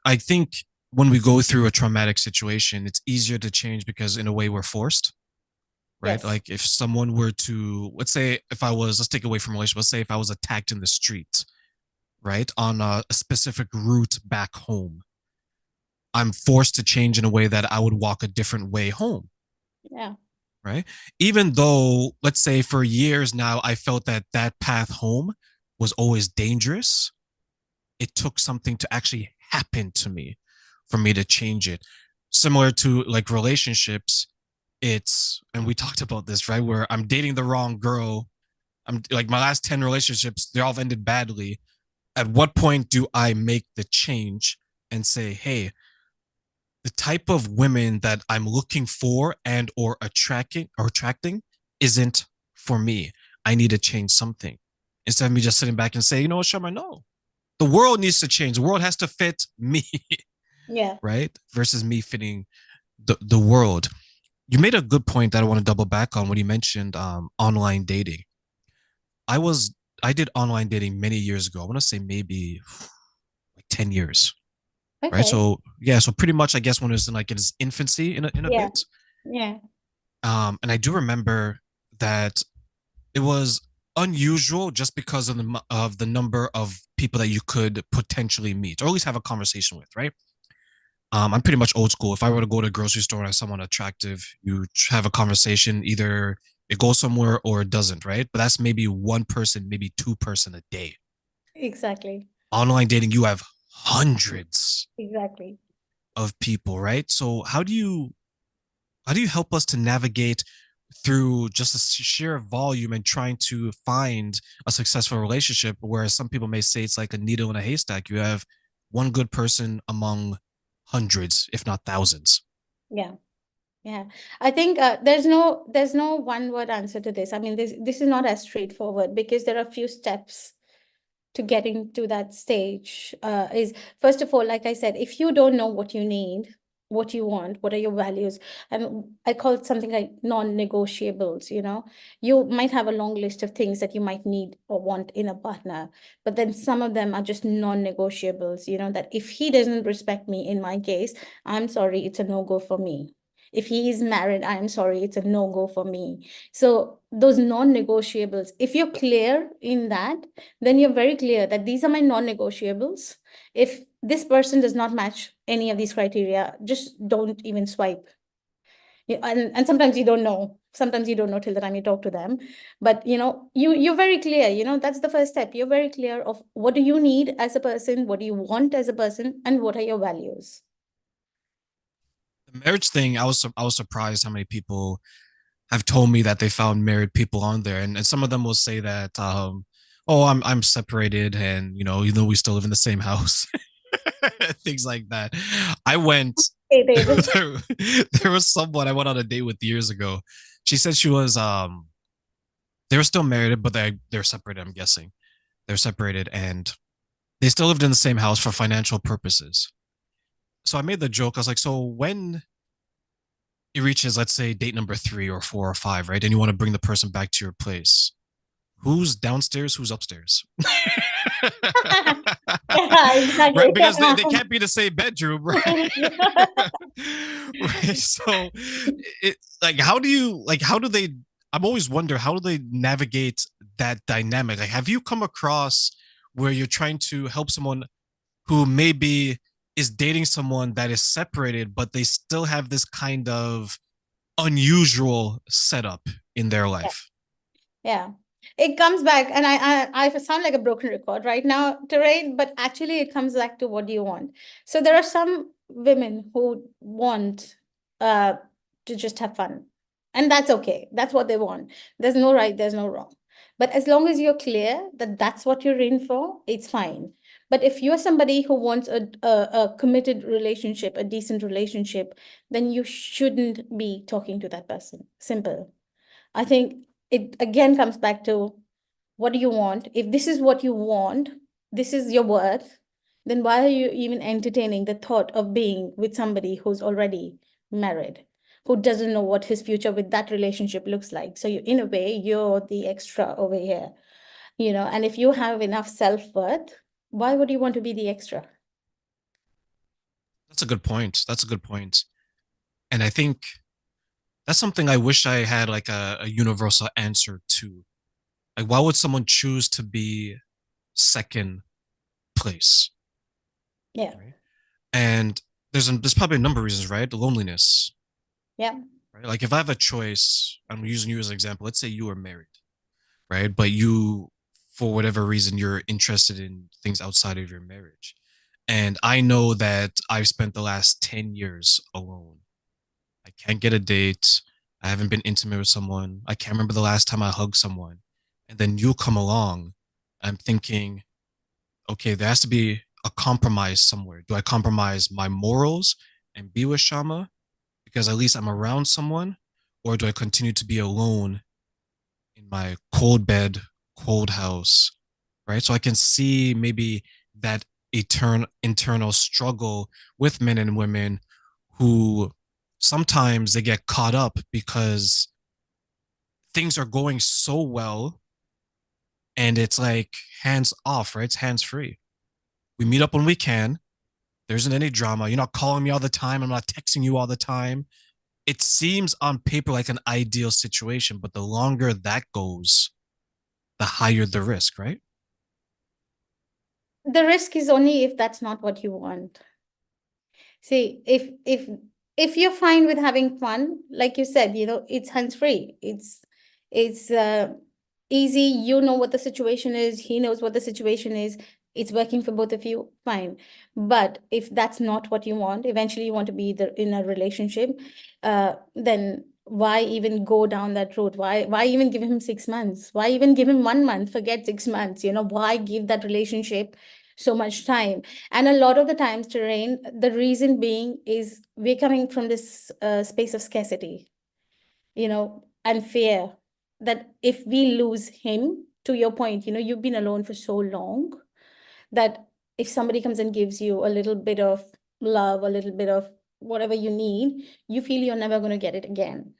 I think when we go through a traumatic situation, it's easier to change because in a way we're forced, right? Yes. Like if someone were to, let's say, if I was, let's take away from relationship, let's say if I was attacked in the street, right, on a specific route back home, I'm forced to change in a way that I would walk a different way home, Yeah. right? Even though, let's say for years now, I felt that that path home was always dangerous, it took something to actually happen to me for me to change it. Similar to like relationships, it's, and we talked about this, right? Where I'm dating the wrong girl. I'm like my last 10 relationships, they all ended badly. At what point do I make the change and say, hey, the type of women that I'm looking for and or attracting isn't for me. I need to change something. Instead of me just sitting back and say, you know what, Sharma, no. The world needs to change. The world has to fit me, Yeah. right? Versus me fitting the world. You made a good point that I want to double back on when you mentioned online dating. I was I did online dating many years ago. I want to say maybe like 10 years, right? Okay. So yeah, so pretty much I guess when it was in like its infancy in a Yeah. bit. Yeah. And I do remember that it was unusual just because of the number of people that you could potentially meet or at least have a conversation with, right? I'm pretty much old school. If I were to go to a grocery store and have someone attractive, you have a conversation. Either it goes somewhere or it doesn't, right? But that's maybe one person, maybe two-person a day. Exactly. Online dating, you have hundreds Exactly. of people, right? So how do you help us to navigate through just a sheer volume and trying to find a successful relationship? Whereas some people may say it's like a needle in a haystack. You have one good person among hundreds, if not thousands. Yeah. Yeah. I think there's no one word answer to this. I mean, this is not as straightforward because there are a few steps to getting to that stage. Is first of all, like I said, if you don't know what you need, what you want, what are your values, and I call it something like non-negotiables. You might have a long list of things that you might need or want in a partner, but then some of them are just non-negotiables. That if he doesn't respect me, in my case, I'm sorry, it's a no-go for me. If he is married, I'm sorry, it's a no-go for me. So those non-negotiables, if you're clear in that, then you're very clear that these are my non-negotiables. If this person does not match any of these criteria, just don't even swipe. And sometimes you don't know. Sometimes you don't know till the time you talk to them. But you're very clear. That's the first step. You're very clear of what do you need as a person, what do you want as a person, and what are your values. The marriage thing, I was surprised how many people have told me that they found married people on there, and some of them will say that, oh, I'm separated, and we still live in the same house, things like that. I went. Hey, David. there, there was someone I went on a date with years ago. She said she was they were still married, but they're separated. I'm guessing they're separated, and they still lived in the same house for financial purposes. So I made the joke. I was like, so when it reaches, let's say, date number 3 or 4 or 5, right? And you want to bring the person back to your place. Who's downstairs? Who's upstairs? Yeah, Right? exactly. Because they can't be the same bedroom, right? Right. So like how do they I'm always wonder how do they navigate that dynamic? Like have you come across where you're trying to help someone who maybe is dating someone that is separated, but they still have this kind of unusual setup in their life. Yeah. It comes back, and I sound like a broken record right now, Terrain, but actually it comes back to what do you want. So there are some women who want uh to just have fun. And that's okay. That's what they want. There's no right, there's no wrong. But as long as you're clear that that's what you're in for, it's fine. But if you're somebody who wants a committed relationship, a decent relationship, then you shouldn't be talking to that person. Simple. I think it again comes back to what do you want? If this is what you want, this is your worth, then why are you even entertaining the thought of being with somebody who's already married, who doesn't know what his future with that relationship looks like? So in a way, you're the extra over here, and if you have enough self-worth, why would you want to be the extra? That's a good point. That's a good point. And I think that's something I wish I had like a universal answer to. Like, why would someone choose to be second place? Yeah. Right. And there's probably a number of reasons, right? The loneliness, Yeah. right? Like if I have a choice, I'm using you as an example. Let's say you are married, right? But you, for whatever reason, you're interested in things outside of your marriage. And I know that I've spent the last 10 years alone. I can't get a date. I haven't been intimate with someone. I can't remember the last time I hugged someone. And then you come along. I'm thinking, okay, there has to be a compromise somewhere. Do I compromise my morals and be with Shama because at least I'm around someone? Or do I continue to be alone in my cold bed, cold house, right? So I can see maybe that internal struggle with men and women who sometimes they get caught up because things are going so well and it's like hands off, right? It's hands free. We meet up when we can. There isn't any drama. You're not calling me all the time. I'm not texting you all the time. It seems on paper like an ideal situation, but the longer that goes, the higher the risk, right? The risk is only if that's not what you want. See, if you're fine with having fun, like you said, it's hands-free. It's easy. You know what the situation is. He knows what the situation is. It's working for both of you, fine. But if that's not what you want, eventually you want to be in a relationship, then why even go down that road? Why even give him 6 months? Why even give him 1 month? Forget 6 months. Why give that relationship so much time? And a lot of the times, Terrain, the reason being is we're coming from this space of scarcity, and fear that if we lose him, to your point, you've been alone for so long that if somebody comes and gives you a little bit of love, a little bit of whatever you need, you feel you're never going to get it again.